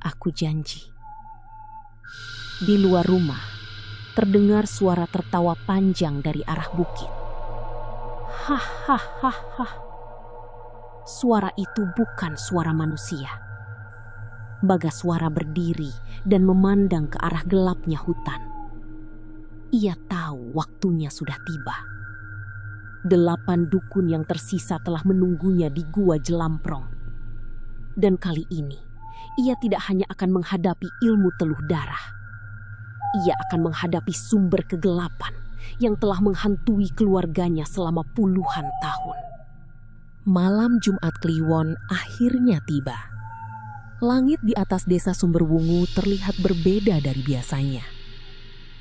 Speaker 1: Aku janji. Di luar rumah, terdengar suara tertawa panjang dari arah bukit. Hahaha. Suara itu bukan suara manusia. Bagaswara berdiri dan memandang ke arah gelapnya hutan. Ia tahu waktunya sudah tiba. 8 dukun yang tersisa telah menunggunya di Gua Jelamprong. Dan kali ini, ia tidak hanya akan menghadapi ilmu teluh darah. Ia akan menghadapi sumber kegelapan yang telah menghantui keluarganya selama puluhan tahun. Malam Jumat Kliwon akhirnya tiba. Langit di atas desa Sumberwungu terlihat berbeda dari biasanya.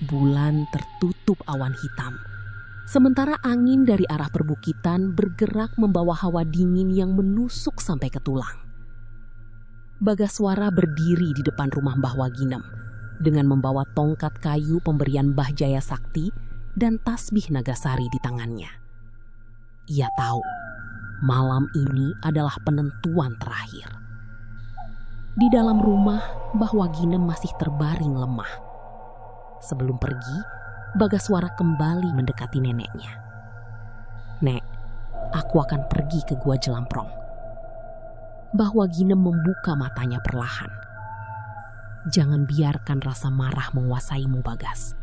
Speaker 1: Bulan tertutup awan hitam. Sementara angin dari arah perbukitan bergerak membawa hawa dingin yang menusuk sampai ke tulang. Bagaswara berdiri di depan rumah Mbah Waginem dengan membawa tongkat kayu pemberian Mbah Jaya Sakti dan tasbih Nagasari di tangannya. Ia tahu malam ini adalah penentuan terakhir. Di dalam rumah, Mbah Waginem masih terbaring lemah. Sebelum pergi, Bagaswara kembali mendekati neneknya. Nek, aku akan pergi ke Gua Jelamprong. Mbah Waginem membuka matanya perlahan. Jangan biarkan rasa marah menguasaimu, Bagas.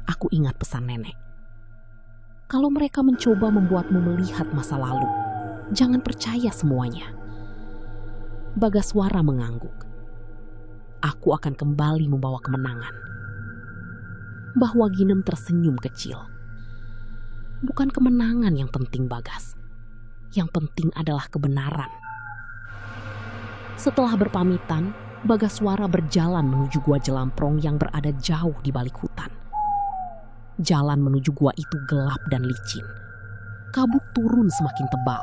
Speaker 1: Aku ingat pesan nenek. Kalau mereka mencoba membuatmu melihat masa lalu, jangan percaya semuanya. Bagaswara mengangguk. Aku akan kembali membawa kemenangan. Mbah Waginem tersenyum kecil. Bukan kemenangan yang penting, Bagas. Yang penting adalah kebenaran. Setelah berpamitan, Bagaswara berjalan menuju Gua Jelamprong yang berada jauh di balik hutan. Jalan menuju gua itu gelap dan licin. Kabut turun semakin tebal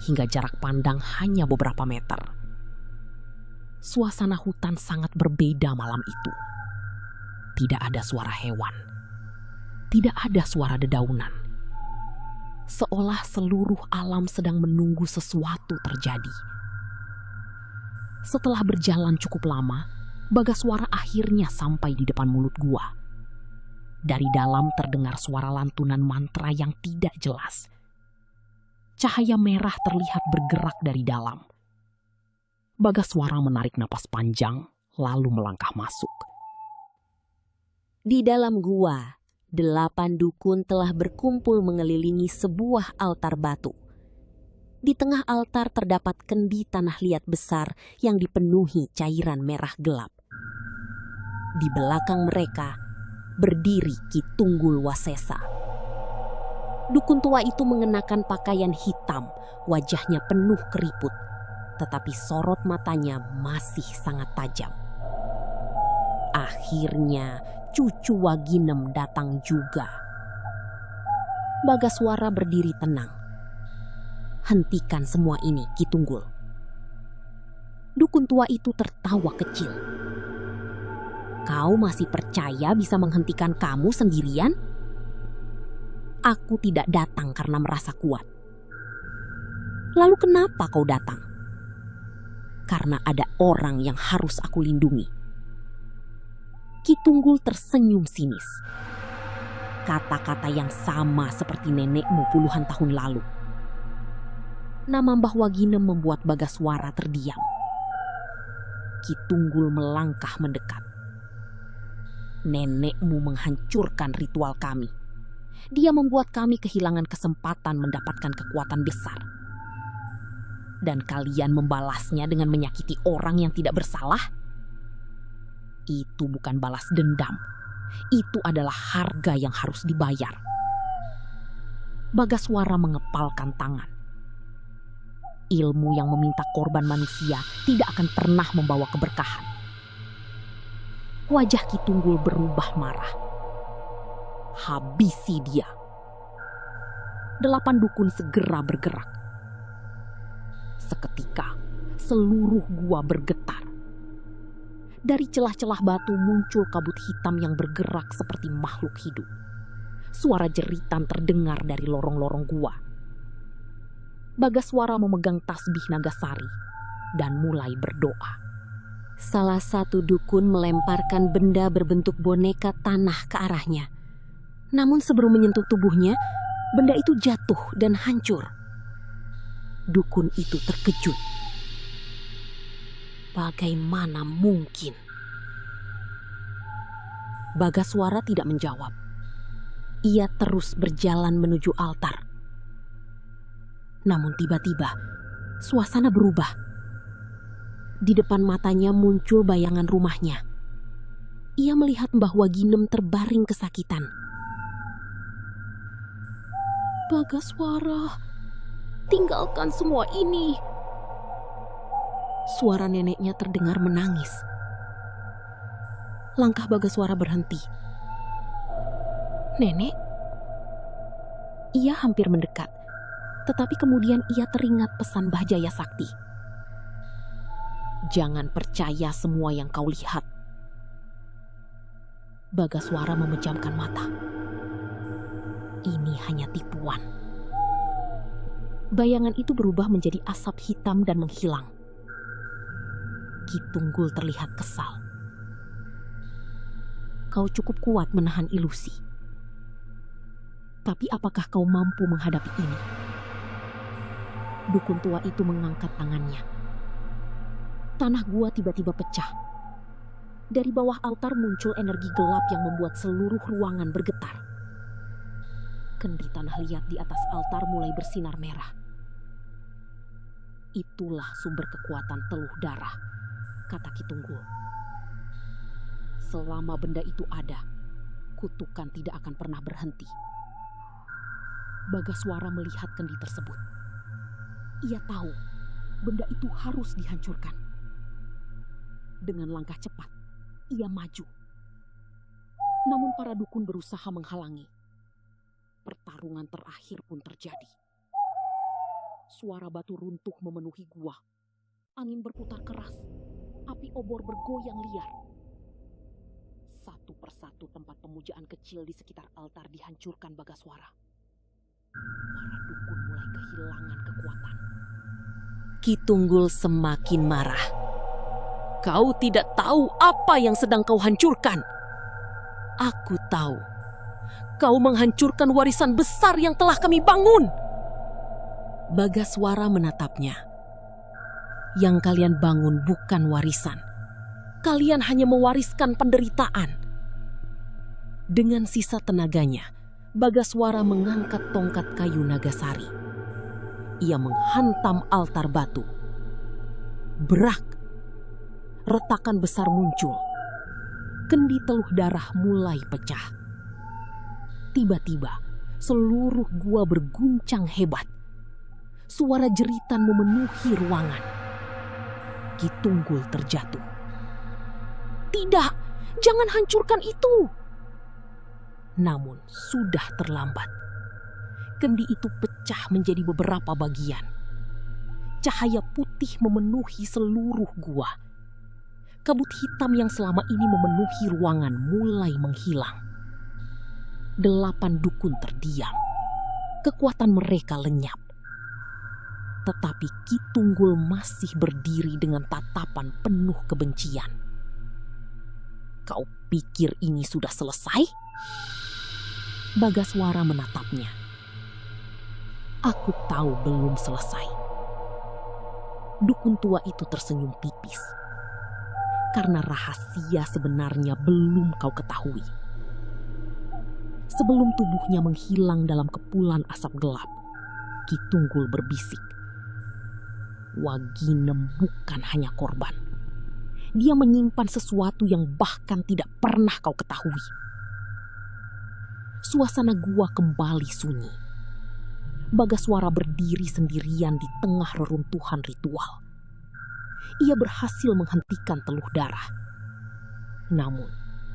Speaker 1: hingga jarak pandang hanya beberapa meter. Suasana hutan sangat berbeda malam itu. Tidak ada suara hewan. Tidak ada suara dedaunan. Seolah seluruh alam sedang menunggu sesuatu terjadi. Setelah berjalan cukup lama, Bagaswara akhirnya sampai di depan mulut gua. Dari dalam terdengar suara lantunan mantra yang tidak jelas. Cahaya merah terlihat bergerak dari dalam. Bagaswara menarik napas panjang, lalu melangkah masuk. Di dalam gua, 8 dukun telah berkumpul mengelilingi sebuah altar batu. Di tengah altar terdapat kendi tanah liat besar yang dipenuhi cairan merah gelap. Di belakang mereka, berdiri Ki Tunggul Wasesa. Dukun tua itu mengenakan pakaian hitam, wajahnya penuh keriput, tetapi sorot matanya masih sangat tajam. Akhirnya cucu Waginem datang juga. Bagaswara berdiri tenang. "Hentikan semua ini, Ki Tunggul." Dukun tua itu tertawa kecil. "Kau masih percaya bisa menghentikan kamu sendirian? Aku tidak datang karena merasa kuat. Lalu kenapa kau datang?" "Karena ada orang yang harus aku lindungi." Ki Tunggul tersenyum sinis. Kata-kata yang sama seperti nenekmu puluhan tahun lalu. Nama Mbah Waginem membuat Bagaswara terdiam. Ki Tunggul melangkah mendekat. "Nenekmu menghancurkan ritual kami. Dia membuat kami kehilangan kesempatan mendapatkan kekuatan besar. Dan kalian membalasnya dengan menyakiti orang yang tidak bersalah? Itu bukan balas dendam. Itu adalah harga yang harus dibayar." Bagaswara mengepalkan tangan. Ilmu yang meminta korban manusia tidak akan pernah membawa keberkahan. Wajah Ki Tunggul berubah marah. "Habisi dia." 8 dukun segera bergerak. Seketika, seluruh gua bergetar. Dari celah-celah batu muncul kabut hitam yang bergerak seperti makhluk hidup. Suara jeritan terdengar dari lorong-lorong gua. Bagaswara memegang tasbih Nagasari dan mulai berdoa. Salah satu dukun melemparkan benda berbentuk boneka tanah ke arahnya. Namun sebelum menyentuh tubuhnya, benda itu jatuh dan hancur. Dukun itu terkejut. Bagaimana mungkin? Bagaswara tidak menjawab. Ia terus berjalan menuju altar. Namun tiba-tiba, suasana berubah. Di depan matanya muncul bayangan rumahnya. Ia melihat Mbah Waginem terbaring kesakitan. "Bagaswara, tinggalkan semua ini." Suara neneknya terdengar menangis. Langkah Bagaswara berhenti. "Nenek?" Ia hampir mendekat, tetapi kemudian ia teringat pesan Mbah Jaya Sakti. "Jangan percaya semua yang kau lihat." Bagaswara memejamkan mata. Ini hanya tipuan. Bayangan itu berubah menjadi asap hitam dan menghilang. Ki Tunggul terlihat kesal. "Kau cukup kuat menahan ilusi. Tapi apakah kau mampu menghadapi ini?" Dukun tua itu mengangkat tangannya. Tanah gua tiba-tiba pecah. Dari bawah altar muncul energi gelap yang membuat seluruh ruangan bergetar. Kendi tanah liat di atas altar mulai bersinar merah. "Itulah sumber kekuatan teluh darah," kata Ki Tunggul. "Selama benda itu ada, kutukan tidak akan pernah berhenti." Bagaswara melihat kendi tersebut. Ia tahu benda itu harus dihancurkan. Dengan langkah cepat, ia maju. Namun para dukun berusaha menghalangi. Pertarungan terakhir pun terjadi. Suara batu runtuh memenuhi gua. Angin berputar keras. Api obor bergoyang liar. Satu persatu tempat pemujaan kecil di sekitar altar dihancurkan Bagaswara. Para dukun mulai kehilangan kekuatan. Ki Tunggul semakin marah. "Kau tidak tahu apa yang sedang kau hancurkan. Aku tahu. Kau menghancurkan warisan besar yang telah kami bangun." Bagaswara menatapnya. "Yang kalian bangun bukan warisan. Kalian hanya mewariskan penderitaan." Dengan sisa tenaganya, Bagaswara mengangkat tongkat kayu Nagasari. Ia menghantam altar batu. Berak! Retakan besar muncul.
Speaker 2: Kendi teluh darah mulai pecah. Tiba-tiba, seluruh gua berguncang hebat. Suara jeritan memenuhi ruangan. Ki Tunggul terjatuh. "Tidak, jangan hancurkan itu!" Namun sudah terlambat. Kendi itu pecah menjadi beberapa bagian. Cahaya putih memenuhi seluruh gua. Kabut hitam yang selama ini memenuhi ruangan mulai menghilang. 8 dukun terdiam. Kekuatan mereka lenyap. Tetapi Ki Tunggul masih berdiri dengan tatapan penuh kebencian. "Kau pikir ini sudah selesai?" Bagaswara menatapnya. "Aku tahu belum selesai." Dukun tua itu tersenyum tipis. "Karena rahasia sebenarnya belum kau ketahui." Sebelum tubuhnya menghilang dalam kepulan asap gelap, Ki Tunggul berbisik, "Waginem bukan hanya korban. Dia menyimpan sesuatu yang bahkan tidak pernah kau ketahui." Suasana gua kembali sunyi. Bagaswara berdiri sendirian di tengah reruntuhan ritual. Ia berhasil menghentikan teluh darah. Namun,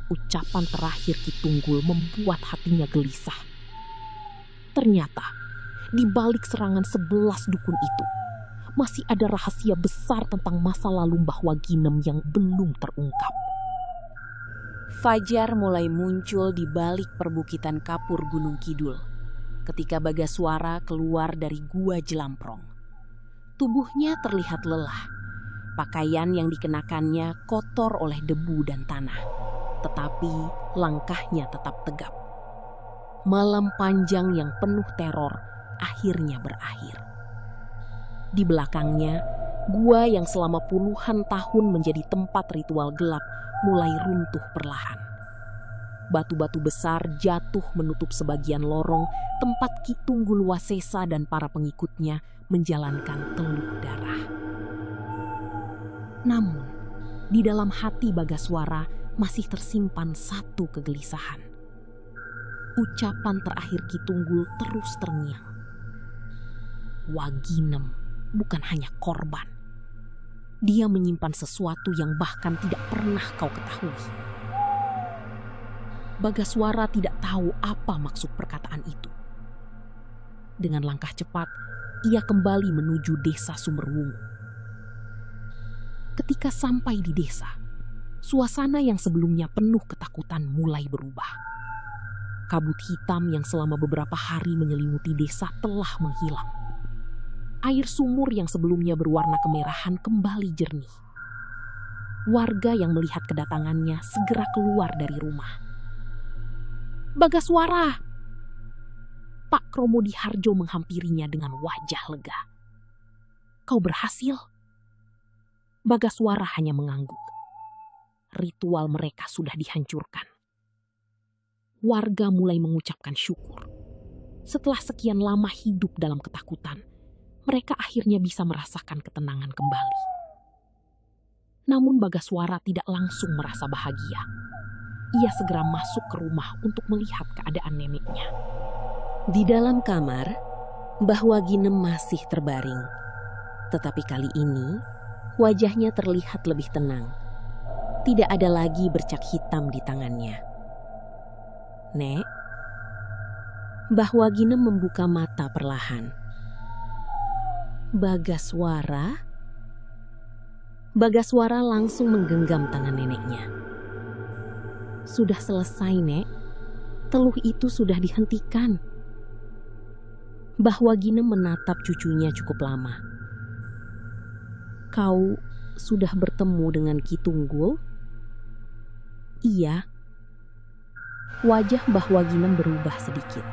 Speaker 2: ucapan terakhir Ki Tunggul membuat hatinya gelisah. Ternyata, di balik serangan 11 dukun itu, masih ada rahasia besar tentang masa lalu Mbah Waginem yang belum terungkap.
Speaker 1: Fajar mulai muncul di balik perbukitan kapur Gunung Kidul ketika Bagaswara keluar dari gua Jelamprong. Tubuhnya terlihat lelah. Pakaian yang dikenakannya kotor oleh debu dan tanah, tetapi langkahnya tetap tegap. Malam panjang yang penuh teror akhirnya berakhir. Di belakangnya, gua yang selama puluhan tahun menjadi tempat ritual gelap mulai runtuh perlahan. Batu-batu besar jatuh menutup sebagian lorong tempat Ki Tunggul Wasesa dan para pengikutnya menjalankan teluh darah. Namun, di dalam hati Bagaswara masih tersimpan satu kegelisahan. Ucapan terakhir Ki Tunggul terus terngiang. Waginem bukan hanya korban. Dia menyimpan sesuatu yang bahkan tidak pernah kau ketahui. Bagaswara tidak tahu apa maksud perkataan itu. Dengan langkah cepat, ia kembali menuju desa Sumberwungu. Ketika sampai di desa, suasana yang sebelumnya penuh ketakutan mulai berubah. Kabut hitam yang selama beberapa hari menyelimuti desa telah menghilang. Air sumur yang sebelumnya berwarna kemerahan kembali jernih. Warga yang melihat kedatangannya segera keluar dari rumah. "Bagaswara!" Pak Kromo Diharjo menghampirinya dengan wajah lega. "Kau berhasil?" Bagaswara hanya mengangguk. Ritual mereka sudah dihancurkan. Warga mulai mengucapkan syukur. Setelah sekian lama hidup dalam ketakutan, mereka akhirnya bisa merasakan ketenangan kembali. Namun Bagaswara tidak langsung merasa bahagia. Ia segera masuk ke rumah untuk melihat keadaan neneknya. Di dalam kamar, Mbah Waginem masih terbaring. Tetapi kali ini, wajahnya terlihat lebih tenang. Tidak ada lagi bercak hitam di tangannya. "Nek." Mbah Waginem membuka mata perlahan. "Bagaswara?" Bagaswara langsung menggenggam tangan neneknya. "Sudah selesai, Nek. Teluh itu sudah dihentikan." Mbah Waginem menatap cucunya cukup lama. "Kau sudah bertemu dengan Ki Tunggul?" "Iya." Wajah Mbah Waginem berubah sedikit.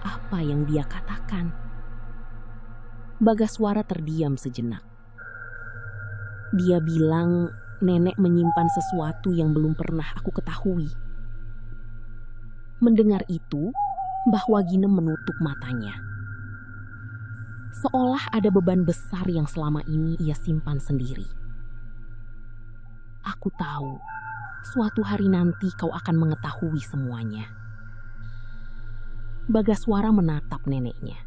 Speaker 1: Apa yang dia katakan? Bagaswara terdiam sejenak. Dia bilang nenek menyimpan sesuatu yang belum pernah aku ketahui. Mendengar itu, Mbah Waginem menutup matanya. Seolah ada beban besar yang selama ini ia simpan sendiri. "Aku tahu
Speaker 2: Suatu hari nanti kau akan mengetahui semuanya. Bagaswara menatap neneknya.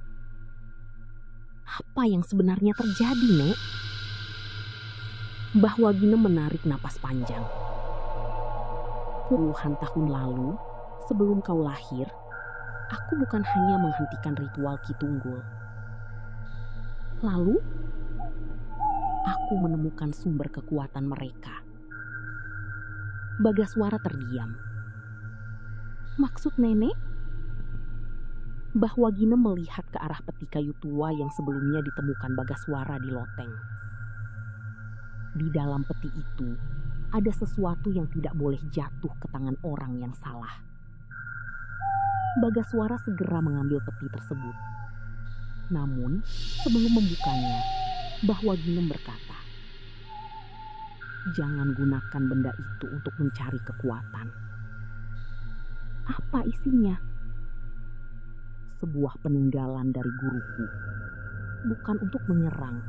Speaker 2: Apa yang sebenarnya terjadi, Nek? Mbah Waginem menarik napas panjang. Puluhan tahun lalu, sebelum kau lahir, aku bukan hanya menghentikan ritual Ki Tunggul. Lalu, aku menemukan sumber kekuatan mereka. Bagaswara terdiam. Maksud nenek? Mbah Waginem melihat ke arah peti kayu tua yang sebelumnya ditemukan Bagaswara di loteng. Di dalam peti itu, ada sesuatu yang tidak boleh jatuh ke tangan orang yang salah. Bagaswara segera mengambil peti tersebut. Namun, sebelum membukanya, Mbah Waginem berkata, "Jangan gunakan benda itu untuk mencari kekuatan." "Apa isinya?" "Sebuah peninggalan dari guruku. Bukan untuk menyerang,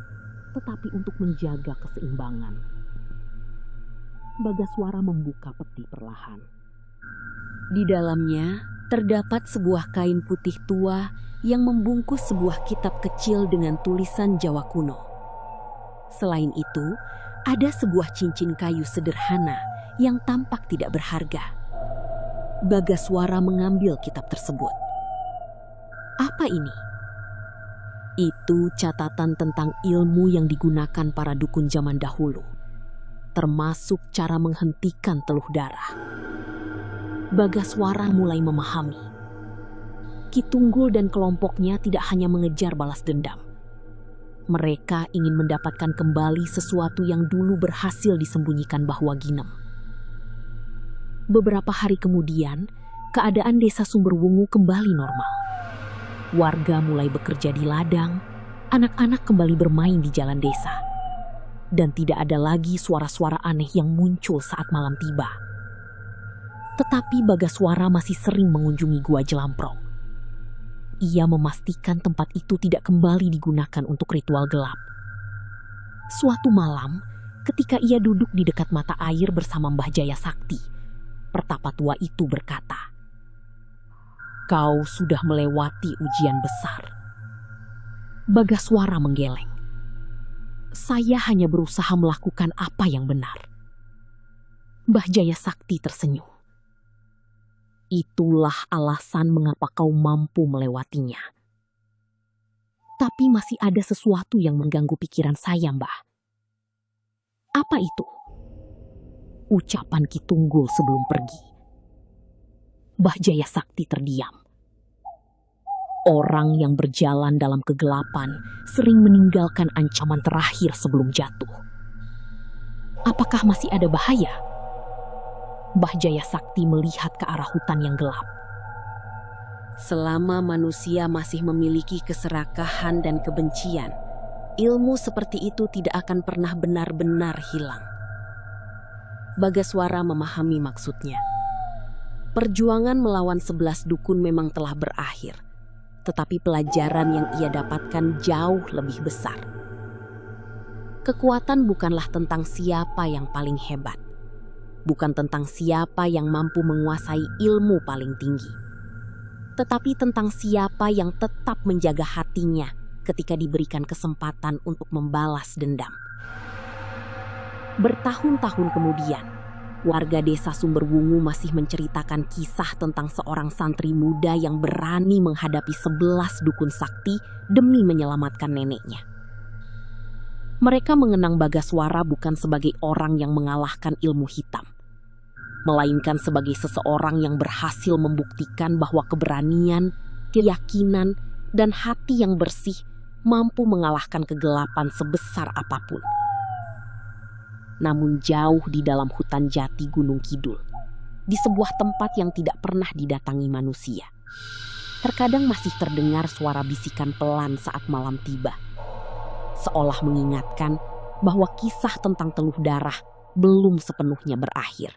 Speaker 2: tetapi untuk menjaga keseimbangan." Bagaswara membuka peti perlahan. Di dalamnya terdapat sebuah kain putih tua yang membungkus sebuah kitab kecil dengan tulisan Jawa kuno. Selain itu, ada sebuah cincin kayu sederhana yang tampak tidak berharga. Bagaswara mengambil kitab tersebut. "Apa ini?" "Itu catatan tentang ilmu yang digunakan para dukun zaman dahulu, termasuk cara menghentikan teluh darah." Bagaswara mulai memahami. Ki Tunggul dan kelompoknya tidak hanya mengejar balas dendam. Mereka ingin mendapatkan kembali sesuatu yang dulu berhasil disembunyikan Mbah Waginem. Beberapa hari kemudian, keadaan desa Sumberwungu kembali normal. Warga mulai bekerja di ladang, anak-anak kembali bermain di jalan desa. Dan tidak ada lagi suara-suara aneh yang muncul saat malam tiba. Tetapi Bagaswara masih sering mengunjungi Gua Jelamprong. Ia memastikan tempat itu tidak kembali digunakan untuk ritual gelap. Suatu malam, ketika ia duduk di dekat mata air bersama Mbah Jaya Sakti, pertapa tua itu berkata, "Kau sudah melewati ujian besar." Bagaswara menggeleng. "Saya hanya berusaha melakukan apa yang benar." Mbah Jaya Sakti tersenyum. "Itulah alasan mengapa kau mampu melewatinya. Tapi masih ada sesuatu yang mengganggu pikiran saya, Mbah." "Apa itu?" "Ucapan Ki Tunggul sebelum pergi." Mbah Jaya Sakti terdiam. "Orang yang berjalan dalam kegelapan sering meninggalkan ancaman terakhir sebelum jatuh. Apakah masih ada bahaya?" Mbah Jaya Sakti melihat ke arah hutan yang gelap. "Selama manusia masih memiliki keserakahan dan kebencian, ilmu seperti itu tidak akan pernah benar-benar hilang." Bagaswara memahami maksudnya. Perjuangan melawan 11 dukun memang telah berakhir, tetapi pelajaran yang ia dapatkan jauh lebih besar. Kekuatan bukanlah tentang siapa yang paling hebat, bukan tentang siapa yang mampu menguasai ilmu paling tinggi, tetapi tentang siapa yang tetap menjaga hatinya ketika diberikan kesempatan untuk membalas dendam. Bertahun-tahun kemudian, warga desa Sumberwungu masih menceritakan kisah tentang seorang santri muda yang berani menghadapi 11 dukun sakti demi menyelamatkan neneknya. Mereka mengenang Bagaswara bukan sebagai orang yang mengalahkan ilmu hitam, melainkan sebagai seseorang yang berhasil membuktikan bahwa keberanian, keyakinan, dan hati yang bersih mampu mengalahkan kegelapan sebesar apapun. Namun jauh di dalam hutan jati Gunung Kidul, di sebuah tempat yang tidak pernah didatangi manusia, terkadang masih terdengar suara bisikan pelan saat malam tiba, seolah mengingatkan bahwa kisah tentang teluh darah belum sepenuhnya berakhir.